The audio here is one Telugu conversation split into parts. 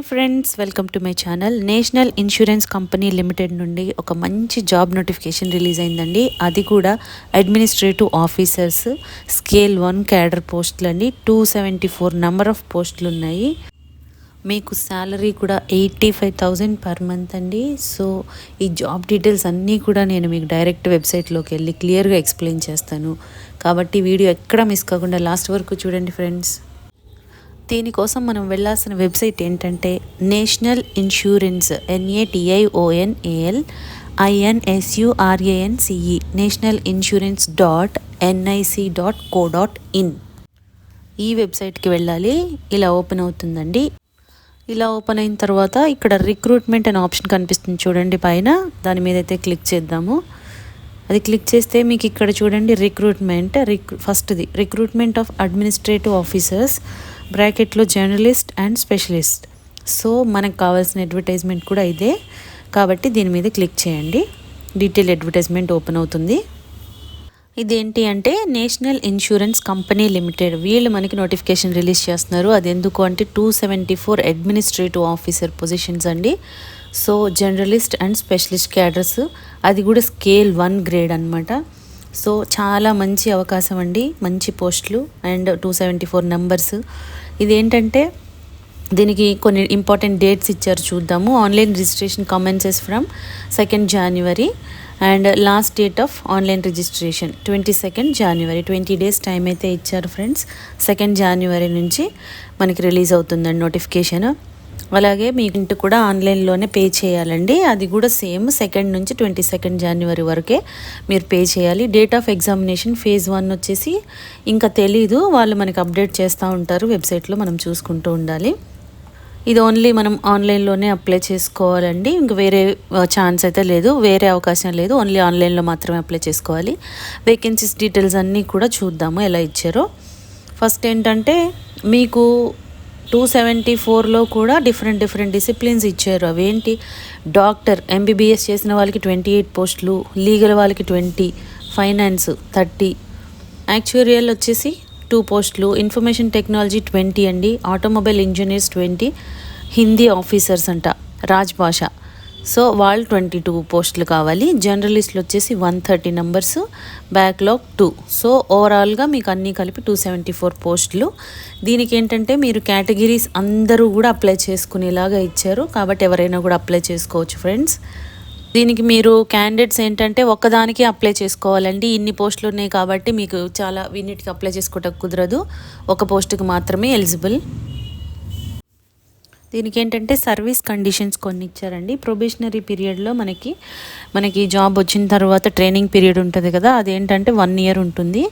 Friends, welcome to my channel. National insurance company limited నుండి ఒక మంచి జాబ్ నోటిఫికేషన్ రిలీజ్ అయిందండి. అది కూడా అడ్మినిస్ట్రేటివ్ ఆఫీసర్స్ స్కేల్ 1 క్యాడర్ పోస్టులు అండి. 274 నెంబర్ ఆఫ్ పోస్టులు ఉన్నాయి. మీకు శాలరీ కూడా 85,000 పర్ మంత్ అండి. సో ఈ జాబ్ డీటెయిల్స్ అన్నీ కూడా నేను మీకు డైరెక్ట్ వెబ్సైట్లోకి వెళ్ళి క్లియర్గా ఎక్స్ప్లెయిన్ చేస్తాను. కాబట్టి వీడియో ఎక్కడ మిస్ కాకుండా లాస్ట్ వరకు చూడండి ఫ్రెండ్స్. దీనికోసం మనం వెళ్ళాల్సిన వెబ్సైట్ ఏంటంటే national insurance NATIONAL national insurance .nic.co.in ఈ వెబ్సైట్కి వెళ్ళాలి. ఇలా ఓపెన్ అవుతుందండి. ఇలా ఓపెన్ అయిన తర్వాత ఇక్కడ రిక్రూట్మెంట్ అనే ఆప్షన్ కనిపిస్తుంది చూడండి పైన. దాని మీద అయితే క్లిక్ చేద్దాము. అది క్లిక్ చేస్తే మీకు ఇక్కడ చూడండి ఫస్ట్ది రిక్రూట్మెంట్ ఆఫ్ అడ్మినిస్ట్రేటివ్ ఆఫీసర్స్ బ్రాకెట్లో జర్నలిస్ట్ అండ్ స్పెషలిస్ట్. సో మనకు కావాల్సిన అడ్వర్టైజ్మెంట్ కూడా ఇదే కాబట్టి దీని మీద క్లిక్ చేయండి. డీటెయిల్ అడ్వర్టైజ్మెంట్ ఓపెన్ అవుతుంది. ఇదేంటి అంటే నేషనల్ ఇన్సూరెన్స్ కంపెనీ లిమిటెడ్ వీళ్ళు మనకి నోటిఫికేషన్ రిలీజ్ చేస్తున్నారు. అది ఎందుకు అంటే 274 అడ్మినిస్ట్రేటివ్ ఆఫీసర్ పొజిషన్స్ అండి. So journalist and specialist cadres, అది కూడా స్కేల్ 1 గ్రేడ్ అనమాట. సో చాలా మంచి అవకాశం అండి, మంచి పోస్టులు అండ్ 274 నెంబర్స్. ఇదేంటంటే దీనికి కొన్ని ఇంపార్టెంట్ డేట్స్ ఇచ్చారు, చూద్దాము. Online registration commences from 2nd January and last date of online registration 22nd January. 20 days time అయితే ఇచ్చారు ఫ్రెండ్స్. 2nd January నుంచి మనకి రిలీజ్ అవుతుందండి నోటిఫికేషన్. అలాగే మీకు ఇంటి కూడా ఆన్లైన్లోనే పే చేయాలండి. అది కూడా సేమ్ 2nd నుంచి 22nd January వరకే మీరు పే చేయాలి. డేట్ ఆఫ్ ఎగ్జామినేషన్ ఫేజ్ 1 వచ్చేసి ఇంకా తెలీదు, వాళ్ళు మనకి అప్డేట్ చేస్తూ ఉంటారు వెబ్సైట్లో, మనం చూసుకుంటూ ఉండాలి. ఇది ఓన్లీ మనం ఆన్లైన్లోనే అప్లై చేసుకోవాలండి. ఇంక వేరే ఛాన్స్ అయితే లేదు, వేరే అవకాశం లేదు. ఓన్లీ ఆన్లైన్లో మాత్రమే అప్లై చేసుకోవాలి. వేకెన్సీస్ డీటెయిల్స్ అన్నీ కూడా చూద్దాము ఎలా ఇచ్చారో. ఫస్ట్ ఏంటంటే మీకు 274లో కూడా డిఫరెంట్ డిసిప్లిన్స్ ఇచ్చారు. అవేంటి, డాక్టర్ MBBS చేసిన వాళ్ళకి 28 పోస్టులు, లీగల్ వాళ్ళకి 20, ఫైనాన్స్ 30, యాక్చురియల్ వచ్చేసి 2 పోస్టులు, ఇన్ఫర్మేషన్ టెక్నాలజీ 20 అండి, ఆటోమొబైల్ ఇంజనీర్స్ 20, హిందీ ఆఫీసర్స్ అంట రాజ్భాష, సో వాళ్ళు 22 పోస్టులు కావాలి. జర్నలిస్టులు వచ్చేసి 130 నెంబర్స్, బ్యాక్లాగ్ 2. సో ఓవరాల్గా మీకు అన్నీ కలిపి 274 పోస్టులు. దీనికి ఏంటంటే మీరు కేటగిరీస్ అందరూ కూడా అప్లై చేసుకునేలాగా ఇచ్చారు కాబట్టి ఎవరైనా కూడా అప్లై చేసుకోవచ్చు ఫ్రెండ్స్. దీనికి మీరు క్యాండిడేట్స్ ఏంటంటే ఒక్కదానికి అప్లై చేసుకోవాలండి. ఇన్ని పోస్టులు ఉన్నాయి కాబట్టి మీకు చాలా వీటికి అప్లై చేసుకోవడానికి కుదరదు, ఒక పోస్టుకి మాత్రమే ఎలిజిబుల్. దీనికి ఏంటంటే సర్వీస్ కండిషన్స్ కొన్ని ఇచ్చారండి. ప్రొబేషనరీ పీరియడ్లో మనకి జాబ్ వచ్చిన తర్వాత ట్రైనింగ్ పీరియడ్ ఉంటుంది కదా, అదేంటంటే 1 year ఉంటుంది.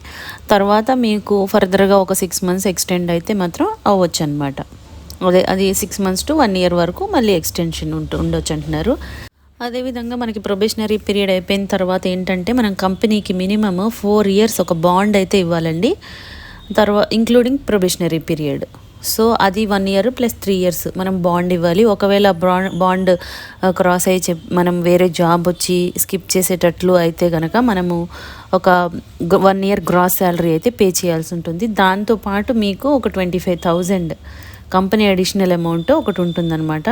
తర్వాత మీకు ఫర్దర్గా ఒక 6 months ఎక్స్టెండ్ అయితే మాత్రం అవ్వచ్చు అనమాట. అది 6 months to 1 year వరకు మళ్ళీ ఎక్స్టెన్షన్ ఉండొచ్చు అంటున్నారు. అదేవిధంగా మనకి ప్రొబేషనరీ పీరియడ్ అయిపోయిన తర్వాత ఏంటంటే మనం కంపెనీకి మినిమమ్ 4 years ఒక బాండ్ అయితే ఇవ్వాలండి, తర్వాత ఇంక్లూడింగ్ ప్రొబేషనరీ పీరియడ్. సో అది 1 year + 3 years మనం బాండ్ ఇవ్వాలి. ఒకవేళ బాండ్ క్రాస్ అయ్యి మనం వేరే జాబ్ వచ్చి స్కిప్ చేసేటట్లు అయితే కనుక మనము ఒక 1 year గ్రాస్ శాలరీ అయితే పే చేయాల్సి ఉంటుంది. దాంతోపాటు మీకు ఒక 25,000 కంపెనీ అడిషనల్ అమౌంట్ ఒకటి ఉంటుందన్నమాట.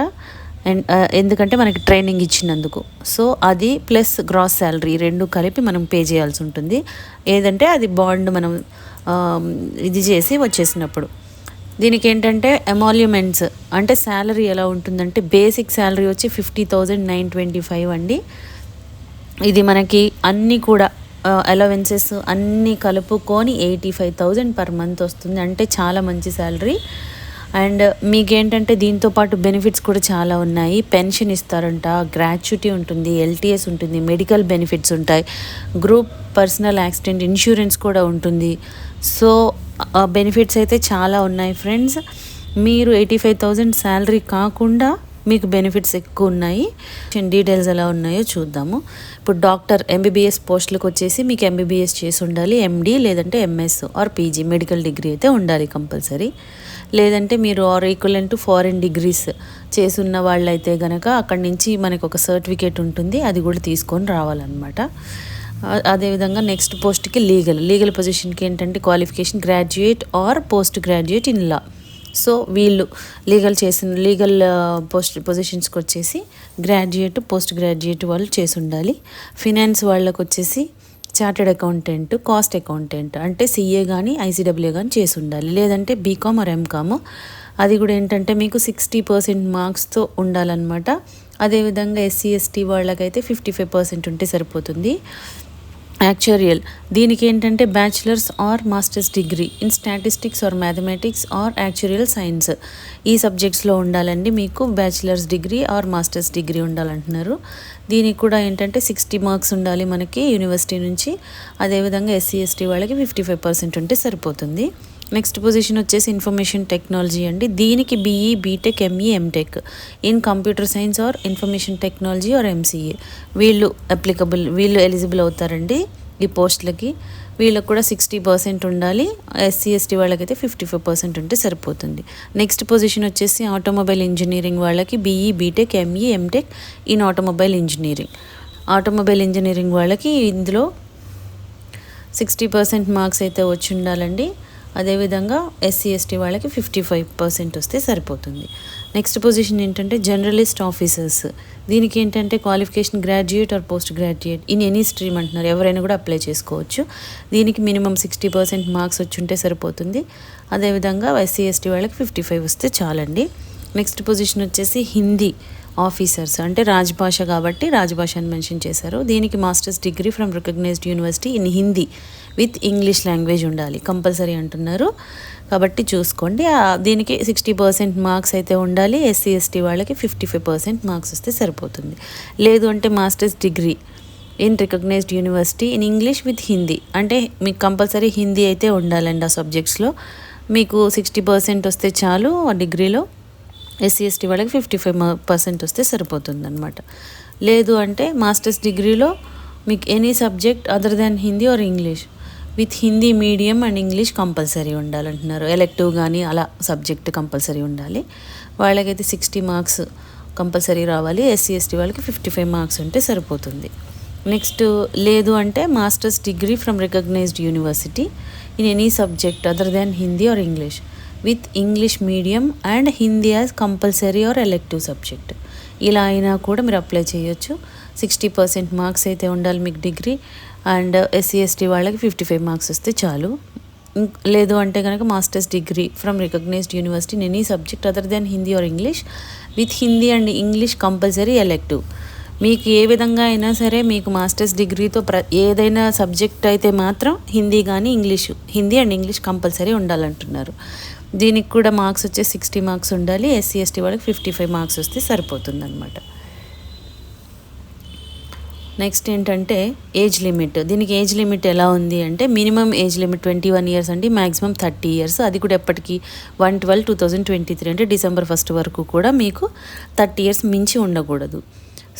అండ్ ఎందుకంటే మనకి ట్రైనింగ్ ఇచ్చినందుకు. సో అది ప్లస్ గ్రాస్ శాలరీ 2 కలిపి మనం పే చేయాల్సి ఉంటుంది. ఏదంటే అది బాండ్ మనం ఇది చేసి వచ్చేసినప్పుడు. దీనికి ఏంటంటే ఎమాల్యుమెంట్స్ అంటే శాలరీ ఎలా ఉంటుందంటే బేసిక్ శాలరీ వచ్చి 50,925 అండి. ఇది మనకి అన్నీ కూడా అలవెన్సెస్ అన్నీ కలుపుకొని 85,000 పర్ మంత్ వస్తుంది. అంటే చాలా మంచి శాలరీ. అండ్ మీకేంటంటే దీంతోపాటు బెనిఫిట్స్ కూడా చాలా ఉన్నాయి. పెన్షన్ ఇస్తారంట, గ్రాట్యుటీ ఉంటుంది, LTS ఉంటుంది, మెడికల్ బెనిఫిట్స్ ఉంటాయి, గ్రూప్ పర్సనల్ యాక్సిడెంట్ ఇన్సూరెన్స్ కూడా ఉంటుంది. సో బెనిఫిట్స్ అయితే చాలా ఉన్నాయి ఫ్రెండ్స్. మీరు 85,000 శాలరీ కాకుండా మీకు బెనిఫిట్స్ ఎక్కువ ఉన్నాయి. డీటెయిల్స్ ఎలా ఉన్నాయో చూద్దాము. ఇప్పుడు డాక్టర్ MBBS పోస్టులకు వచ్చేసి మీకు MBBS చేసి ఉండాలి, MD లేదంటే MS or PG medical degree అయితే ఉండాలి కంపల్సరీ. లేదంటే మీరు or equivalent to foreign degrees చేసున్న వాళ్ళైతే కనుక అక్కడి నుంచి మనకు ఒక సర్టిఫికేట్ ఉంటుంది, అది కూడా తీసుకొని రావాలన్నమాట. అదేవిధంగా నెక్స్ట్ పోస్ట్కి లీగల్ పొజిషన్కి ఏంటంటే qualification graduate or post graduate in law. So వీళ్ళు లీగల్ పొజిషన్స్కి వచ్చేసి గ్రాడ్యుయేట్, పోస్ట్ గ్రాడ్యుయేట్ వాళ్ళు చేసి ఉండాలి. ఫినాన్స్ వాళ్ళకి వచ్చేసి చార్టెడ్ అకౌంటెంట్, కాస్ట్ అకౌంటెంట్ అంటే సిఏ కానీ ఐసీడబ్ల్యూ కానీ చేసి ఉండాలి. లేదంటే బీకామ్ ఆర్ ఎంకామ్. అది కూడా ఏంటంటే మీకు 60% మార్క్స్తో ఉండాలన్నమాట. అదేవిధంగా ఎస్సీ ఎస్టీ వాళ్ళకైతే 55% ఉంటే సరిపోతుంది. యాక్చురియల్ దీనికి ఏంటంటే bachelors or masters degree in statistics or mathematics or actuarial science ఈ సబ్జెక్ట్స్లో ఉండాలండి. మీకు bachelors degree or masters degree ఉండాలంటున్నారు. దీనికి కూడా ఏంటంటే 60 మార్క్స్ ఉండాలి మనకి యూనివర్సిటీ నుంచి. అదేవిధంగా ఎస్సీ ఎస్టీ వాళ్ళకి 55% ఉంటే సరిపోతుంది. నెక్స్ట్ పొజిషన్ వచ్చేసి ఇన్ఫర్మేషన్ టెక్నాలజీ అండి. దీనికి BE, B Tech, ME, M Tech in computer science or information technology or MCA వీళ్ళు ఎలిజిబుల్ అవుతారండి ఈ పోస్టులకి. వీళ్ళకి కూడా 60% ఉండాలి. ఎస్సీ ఎస్టీ వాళ్ళకైతే 55% ఉంటే సరిపోతుంది. నెక్స్ట్ పొజిషన్ వచ్చేసి ఆటోమొబైల్ ఇంజనీరింగ్ వాళ్ళకి BE, B Tech, ME, M Tech in automobile engineering వాళ్ళకి ఇందులో 60% మార్క్స్ అయితే వచ్చి ఉండాలండి. అదేవిధంగా ఎస్సీ ఎస్టీ వాళ్ళకి 55% వస్తే సరిపోతుంది. నెక్స్ట్ పొజిషన్ ఏంటంటే జర్నలిస్ట్ ఆఫీసర్స్. దీనికి ఏంటంటే qualification graduate or post graduate in any stream అంటున్నారు. ఎవరైనా కూడా అప్లై చేసుకోవచ్చు. దీనికి మినిమం 60% మార్క్స్ వచ్చి ఉంటే సరిపోతుంది. అదేవిధంగా ఎస్సీ ఎస్టీ వాళ్ళకి 55 వస్తే చాలండి. నెక్స్ట్ పొజిషన్ వచ్చేసి హిందీ ఆఫీసర్స్ అంటే రాజభాష కాబట్టి రాజభాష అని మెన్షన్ చేశారు. దీనికి masters degree from recognised university in Hindi with English language ఉండాలి కంపల్సరీ అంటున్నారు. కాబట్టి చూసుకోండి. దీనికి 60% మార్క్స్ అయితే ఉండాలి. ఎస్సీ ఎస్టీ వాళ్ళకి 55% మార్క్స్ వస్తే సరిపోతుంది. లేదు అంటే masters degree in recognised university in English with Hindi అంటే మీకు కంపల్సరీ హిందీ అయితే ఉండాలండి. ఆ సబ్జెక్ట్స్లో మీకు 60% వస్తే చాలు. ఆ డిగ్రీలో ఎస్సీ ఎస్టీ వాళ్ళకి 55% వస్తే సరిపోతుంది అనమాట. లేదు అంటే మాస్టర్స్ డిగ్రీలో మీకు any subject other than Hindi or English with Hindi medium and English compulsory ఉండాలంటున్నారు. ఎలెక్టివ్ కానీ అలా సబ్జెక్ట్ కంపల్సరీ ఉండాలి. వాళ్ళకైతే 60 మార్క్స్ కంపల్సరీ రావాలి. ఎస్సీ ఎస్టీ వాళ్ళకి 55 మార్క్స్ ఉంటే సరిపోతుంది. నెక్స్ట్ లేదు అంటే masters degree from recognised university in any subject other than Hindi or English with English medium and Hindi as compulsory or elective subject. ఇలా అయినా కూడా మీరు అప్లై చేయొచ్చు. 60% మార్క్స్ అయితే ఉండాలి మీకు డిగ్రీ. అండ్ ఎస్సీ ఎస్టీ వాళ్ళకి 55 మార్క్స్ వస్తే చాలు. లేదు అంటే కనుక masters degree from recognised university in any subject other than Hindi or English with Hindi and English compulsory elective. మీకు ఏ విధంగా అయినా సరే మీకు మాస్టర్స్ డిగ్రీతో ఏదైనా సబ్జెక్ట్ అయితే మాత్రం హిందీ కానీ హిందీ అండ్ ఇంగ్లీష్ కంపల్సరీ ఉండాలంటున్నారు. దీనికి కూడా మార్క్స్ వచ్చే 60 మార్క్స్ ఉండాలి. ఎస్సీ ఎస్టీ వాళ్ళకి 55 మార్క్స్ వస్తే సరిపోతుంది అనమాట. నెక్స్ట్ ఏంటంటే ఏజ్ లిమిట్. దీనికి ఏజ్ లిమిట్ ఎలా ఉంది అంటే మినిమం ఏజ్ లిమిట్ 21 ఇయర్స్ అండి, మ్యాక్సిమం 30 ఇయర్స్. అది కూడా ఎప్పటికీ 1/12/2023 అంటే December 1 వరకు కూడా మీకు 30 ఇయర్స్ మించి ఉండకూడదు.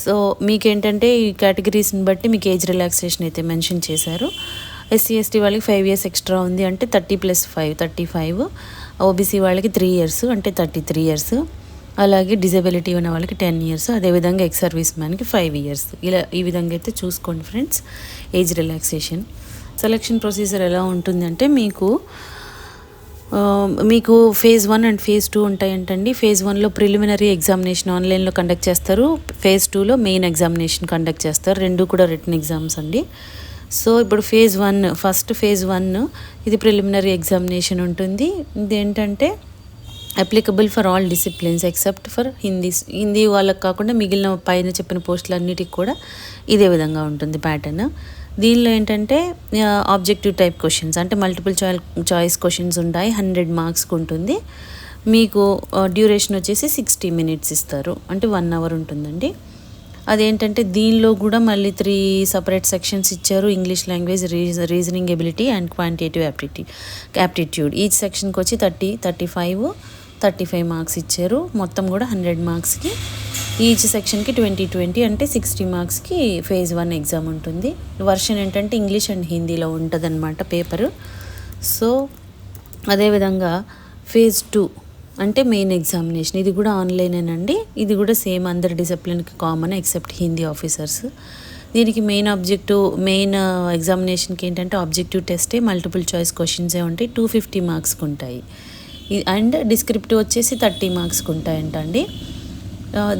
సో మీకేంటంటే ఈ కేటగిరీస్ని బట్టి మీకు ఏజ్ రిలాక్సేషన్ అయితే మెన్షన్ చేశారు. ఎస్సీ ఎస్టీ వాళ్ళకి 5 ఇయర్స్ ఎక్స్ట్రా ఉంది అంటే 30 + 5 35. ఓబీసీ వాళ్ళకి 3 ఇయర్స్ అంటే 33 ఇయర్స్. అలాగే డిజబిలిటీ ఉన్న వాళ్ళకి 10 ఇయర్స్. అదేవిధంగా ఎక్స్ సర్వీస్ మ్యాన్కి 5 ఇయర్స్. ఇలా ఈ విధంగా అయితే చూసుకోండి friends age relaxation. Selection procedure ఎలా ఉంటుందంటే మీకు ఫేజ్ 1 అండ్ ఫేజ్ 2 ఉంటాయంటండి. ఫేజ్ 1లో ప్రిలిమినరీ ఎగ్జామినేషన్ ఆన్లైన్లో కండక్ట్ చేస్తారు. ఫేజ్ 2లో మెయిన్ ఎగ్జామినేషన్ కండక్ట్ చేస్తారు. రెండు కూడా రిటన్ ఎగ్జామ్స్ అండి. సో ఇప్పుడు ఫేజ్ 1 ఇది ప్రిలిమినరీ ఎగ్జామినేషన్ ఉంటుంది. ఇదేంటంటే applicable for all disciplines except for Hindi వాళ్ళకి కాకుండా మిగిలిన పైన చెప్పిన పోస్టులన్నిటికి కూడా ఇదే విధంగా ఉంటుంది ప్యాటర్న్. దీనిలో ఏంటంటే ఆబ్జెక్టివ్ టైప్ క్వశ్చన్స్ అంటే మల్టిపుల్ చాయిస్ క్వశ్చన్స్ ఉంటాయి. 100 మార్క్స్కి ఉంటుంది. మీకు డ్యూరేషన్ వచ్చేసి 60 minutes ఇస్తారు అంటే 1 hour ఉంటుందండి. అదేంటంటే దీనిలో కూడా మళ్ళీ 3 separate సెక్షన్స్ ఇచ్చారు. English language, reasoning ability and quantitative aptitude. Each సెక్షన్కి వచ్చి 30, 35, 35 మార్క్స్ ఇచ్చారు. మొత్తం కూడా 100 మార్క్స్కి. ఈచ్ సెక్షన్కి 20 అంటే 60 మార్క్స్కి ఫేజ్ 1 ఎగ్జామ్ ఉంటుంది. వర్షన్ ఏంటంటే ఇంగ్లీష్ అండ్ హిందీలో ఉంటుంది అనమాట పేపరు. సో అదేవిధంగా ఫేజ్ 2 అంటే మెయిన్ ఎగ్జామినేషన్. ఇది కూడా ఆన్లైనేనండి. ఇది కూడా సేమ్ అందరి డిసిప్లిన్కి కామన్ ఎక్సెప్ట్ హిందీ ఆఫీసర్స్. దీనికి మెయిన్ ఎగ్జామినేషన్కి ఏంటంటే ఆబ్జెక్టివ్ టెస్టే, మల్టిపుల్ చాయిస్ క్వశ్చన్సే ఉంటాయి. 250 మార్క్స్కి ఉంటాయి. అండ్ డిస్క్రిప్టివ్ వచ్చేసి 30 మార్క్స్కి ఉంటాయంట అండి.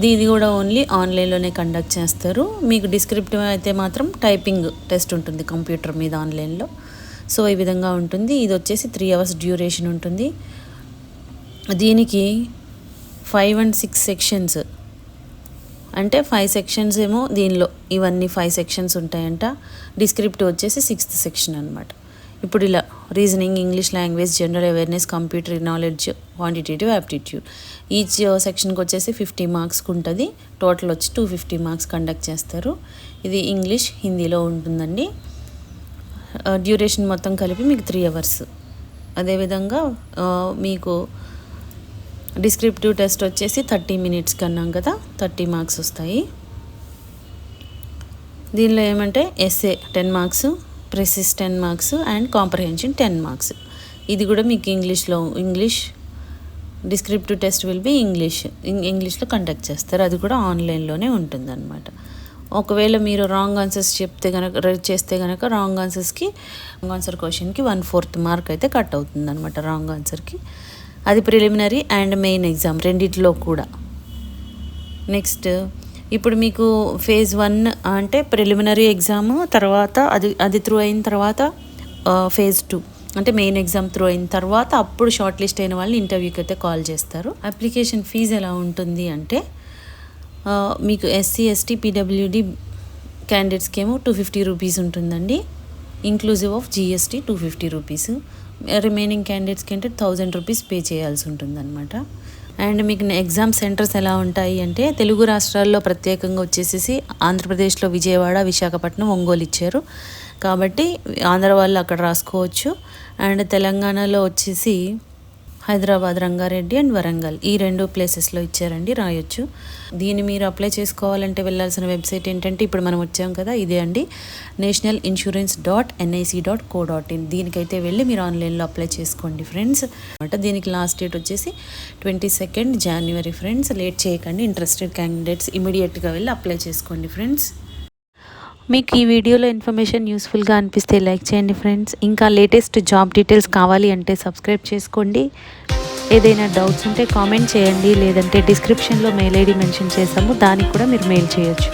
దీది కూడా ఓన్లీ ఆన్లైన్లోనే కండక్ట్ చేస్తారు. మీకు డిస్క్రిప్టివ్ అయితే మాత్రం టైపింగ్ టెస్ట్ ఉంటుంది కంప్యూటర్ మీద ఆన్లైన్లో. సో ఈ విధంగా ఉంటుంది. ఇది వచ్చేసి 3 అవర్స్ డ్యూరేషన్ ఉంటుంది. దీనికి 5 and 6 సెక్షన్స్, అంటే 5 సెక్షన్స్ ఏమో దీనిలో ఇవన్నీ 5 సెక్షన్స్ ఉంటాయంట. డిస్క్రిప్టివ్ వచ్చేసి 6th సెక్షన్ అనమాట. ఇప్పుడు ఇలా reasoning, English language, general awareness, computer knowledge, quantitative aptitude, each సెక్షన్కి వచ్చేసి 50 మార్క్స్కి ఉంటుంది. టోటల్ వచ్చి 250 మార్క్స్ కండక్ట్ చేస్తారు. ఇది ఇంగ్లీష్, హిందీలో ఉంటుందండి. డ్యూరేషన్ మొత్తం కలిపి మీకు 3 అవర్స్. అదేవిధంగా మీకు డిస్క్రిప్టివ్ టెస్ట్ వచ్చేసి 30 minutes కన్నాం కదా, 30 మార్క్స్ వస్తాయి. దీనిలో ఏమంటే essay 10 marks, precis 10 marks and comprehension 10 marks. ఇది కూడా మీకు English descriptive test will be ఇంగ్లీష్లో కండక్ట్ చేస్తారు. అది కూడా ఆన్లైన్లోనే ఉంటుందన్నమాట. ఒకవేళ మీరు రాంగ్ ఆన్సర్స్ చేస్తే కనుక రాంగ్ ఆన్సర్ క్వశ్చన్కి 1/4 మార్క్ అయితే కట్ అవుతుంది అనమాట రాంగ్ ఆన్సర్కి. అది ప్రిలిమినరీ అండ్ మెయిన్ ఎగ్జామ్ రెండిట్లో కూడా. నెక్స్ట్ ఇప్పుడు మీకు phase 1 అంటే ప్రిలిమినరీ ఎగ్జామ్ తర్వాత అది త్రూ అయిన తర్వాత phase 2 అంటే మెయిన్ ఎగ్జామ్ త్రూ అయిన తర్వాత అప్పుడు షార్ట్ లిస్ట్ అయిన వాళ్ళని ఇంటర్వ్యూకి అయితే కాల్ చేస్తారు. అప్లికేషన్ ఫీజు ఎలా ఉంటుంది అంటే మీకు SC, ST, PWD క్యాండిడేట్స్కి ఏమో 250 రూపీస్ ఉంటుందండి, inclusive of GST 250 rupees. Remaining క్యాండిడేట్స్కి అంటే 1000 రూపీస్ పే చేయాల్సి ఉంటుందన్నమాట. అండ్ మీకు ఎగ్జామ్ సెంటర్స్ ఎలా ఉంటాయి అంటే తెలుగు రాష్ట్రాల్లో ప్రత్యేకంగా వచ్చేసి ఆంధ్రప్రదేశ్లో విజయవాడ, విశాఖపట్నం, ఒంగోలు ఇచ్చారు కాబట్టి ఆంధ్ర వాళ్ళు అక్కడ రాసుకోవచ్చు. అండ్ తెలంగాణలో వచ్చేసి హైదరాబాద్, రంగారెడ్డి అండ్ వరంగల్ ఈ 2 ప్లేసెస్లో ఇచ్చారండి, రాయొచ్చు. దీన్ని మీరు అప్లై చేసుకోవాలంటే వెళ్ళాల్సిన వెబ్సైట్ ఏంటంటే ఇప్పుడు మనం వచ్చాం కదా ఇదే అండి, nationalinsurance.nic.co.in. దీనికైతే వెళ్ళి మీరు ఆన్లైన్లో అప్లై చేసుకోండి ఫ్రెండ్స్. దీనికి లాస్ట్ డేట్ వచ్చేసి 22nd January ఫ్రెండ్స్. లేట్ చేయకండి, ఇంట్రెస్టెడ్ క్యాండిడేట్స్ ఇమీడియట్గా వెళ్ళి అప్లై చేసుకోండి ఫ్రెండ్స్. మీకు ఈ వీడియోలో ఇన్ఫర్మేషన్ యూస్ఫుల్గా అనిపిస్తే లైక్ చేయండి ఫ్రెండ్స్. ఇంకా లేటెస్ట్ జాబ్ డీటెయిల్స్ కావాలి అంటే సబ్స్క్రైబ్ చేసుకోండి. ఏదైనా డౌట్స్ ఉంటే కామెంట్ చేయండి, లేదంటే డిస్క్రిప్షన్లో మెయిల్ ఐడి మెన్షన్ చేసాము, దానికి కూడా మీరు మెయిల్ చేయొచ్చు.